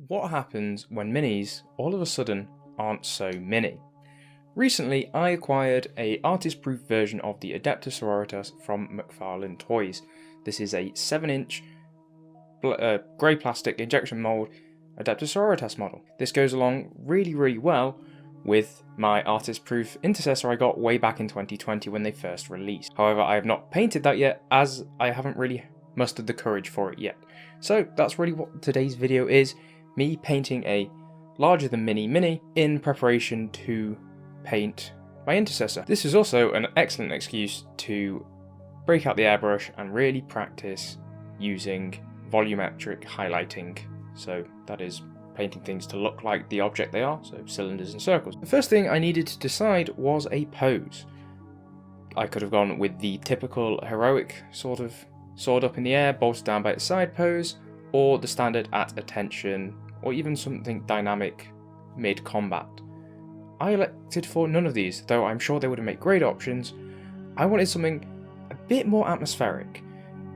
What happens when minis all of a sudden aren't so mini? Recently, I acquired a artist-proof version of the Adeptus Sororitas from McFarlane Toys. This is a 7-inch grey plastic injection mould Adeptus Sororitas model. This goes along really well with my artist-proof intercessor I got way back in 2020 when they first released. However, I have not painted that yet, as I haven't really mustered the courage for it yet. So that's really what today's video is, me painting a larger than mini in preparation to paint my intercessor. This is also an excellent excuse to break out the airbrush and really practice using volumetric highlighting. So that is painting things to look like the object they are, so cylinders and circles. The first thing I needed to decide was a pose. I could have gone with the typical heroic sort of sword up in the air, bolted down by its side pose, or the standard at attention, or even something dynamic mid-combat. I elected for none of these, though I'm sure they would have made great options. I wanted something a bit more atmospheric.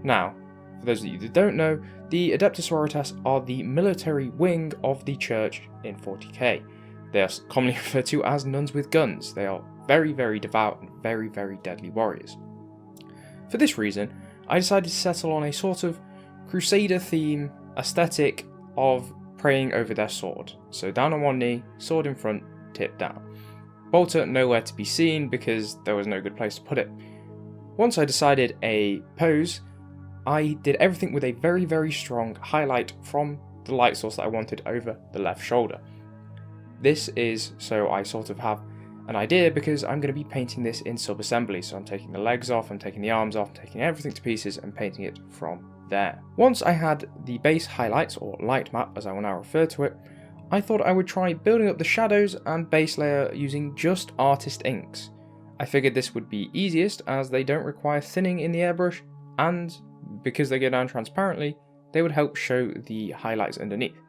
Now, for those of you that don't know, the Adeptus Sororitas are the military wing of the church in 40k. They are commonly referred to as nuns with guns. They are very devout and very deadly warriors. For this reason, I decided to settle on a sort of crusader theme aesthetic of praying over their sword. So down on one knee, sword in front, tip down. Bolter nowhere to be seen because there was no good place to put it. Once I decided a pose, I did everything with a very strong highlight from the light source that I wanted over the left shoulder. This is so I sort of have an idea, because I'm going to be painting this in sub-assembly. So I'm taking the legs off, I'm taking the arms off, I'm taking everything to pieces and painting it from there. Once I had the base highlights, or light map as I will now refer to it, I thought I would try building up the shadows and base layer using just artist inks. I figured this would be easiest as they don't require thinning in the airbrush, and because they go down transparently, they would help show the highlights underneath.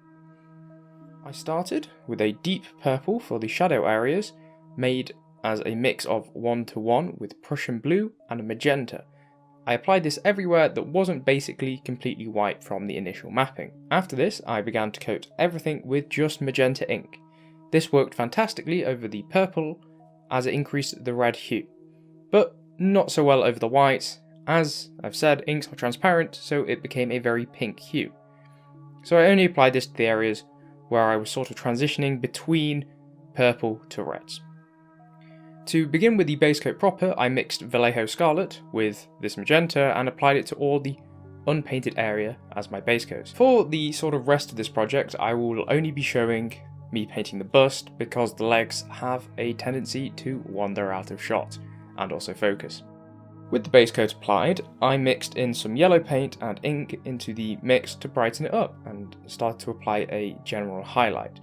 I started with a deep purple for the shadow areas, made as a mix of 1:1 with Prussian blue and magenta. I applied this everywhere that wasn't basically completely white from the initial mapping. After this, I began to coat everything with just magenta ink. This worked fantastically over the purple as it increased the red hue, but not so well over the whites. As I've said, inks are transparent, so it became a very pink hue. So I only applied this to the areas where I was sort of transitioning between purple to reds. To begin with the base coat proper, I mixed Vallejo Scarlet with this magenta and applied it to all the unpainted area as my base coat. For the sort of rest of this project, I will only be showing me painting the bust because the legs have a tendency to wander out of shot and also focus. With the base coat applied, I mixed in some yellow paint and ink into the mix to brighten it up and started to apply a general highlight.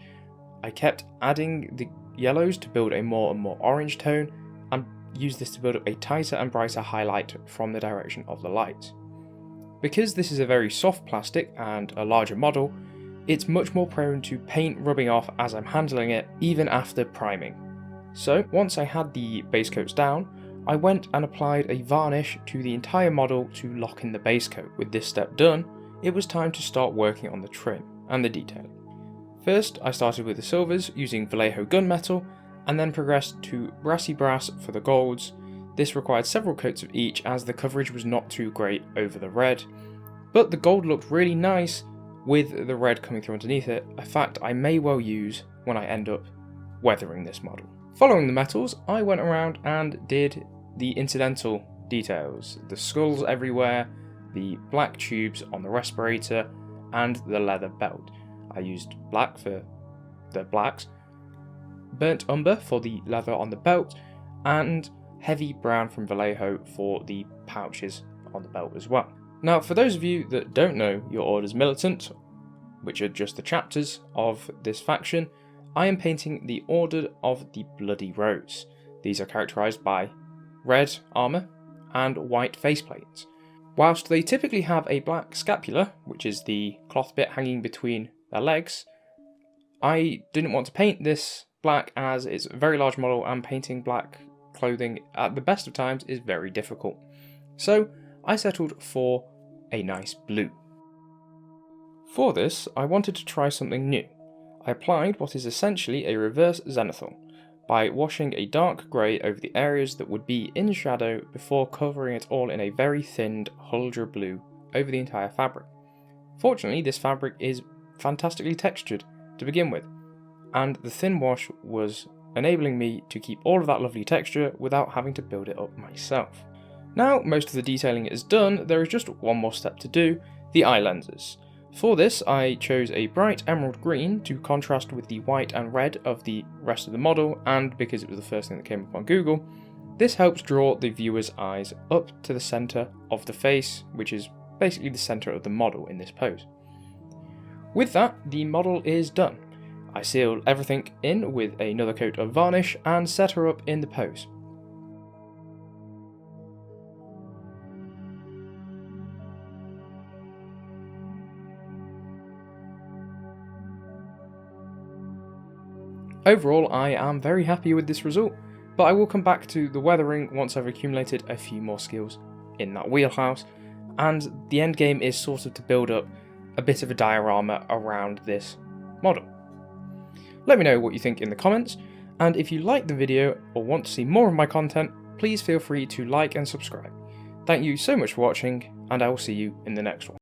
I kept adding the yellows to build a more and more orange tone, and used this to build up a tighter and brighter highlight from the direction of the light. Because this is a very soft plastic and a larger model, it's much more prone to paint rubbing off as I'm handling it, even after priming. So once I had the base coats down, I went and applied a varnish to the entire model to lock in the base coat. With this step done, it was time to start working on the trim and the detailing. First, I started with the silvers using Vallejo gunmetal, and then progressed to brassy brass for the golds. This required several coats of each as the coverage was not too great over the red, but the gold looked really nice with the red coming through underneath it, a fact I may well use when I end up weathering this model. Following the metals, I went around and did the incidental details, the skulls everywhere, the black tubes on the respirator, and the leather belt. I used black for the blacks, burnt umber for the leather on the belt, and heavy brown from Vallejo for the pouches on the belt as well. Now, for those of you that don't know your Order's militant, which are just the chapters of this faction, I am painting the Order of the Bloody Rose. These are characterised by red armour and white faceplates. Whilst they typically have a black scapula, which is the cloth bit hanging between their legs, I didn't want to paint this black as it's a very large model and painting black clothing at the best of times is very difficult. So I settled for a nice blue. For this, I wanted to try something new. I applied what is essentially a reverse zenithal, by washing a dark grey over the areas that would be in shadow before covering it all in a very thinned Huldra blue over the entire fabric. Fortunately, this fabric is fantastically textured to begin with, and the thin wash was enabling me to keep all of that lovely texture without having to build it up myself. Now most of the detailing is done, there is just one more step to do, the eye lenses. For this, I chose a bright emerald green to contrast with the white and red of the rest of the model, and because it was the first thing that came up on Google, this helps draw the viewer's eyes up to the centre of the face, which is basically the centre of the model in this pose. With that, the model is done. I sealed everything in with another coat of varnish and set her up in the pose. Overall, I am very happy with this result, but I will come back to the weathering once I've accumulated a few more skills in that wheelhouse, and the end game is sort of to build up a bit of a diorama around this model. Let me know what you think in the comments, and if you like the video or want to see more of my content, please feel free to like and subscribe. Thank you so much for watching, and I will see you in the next one.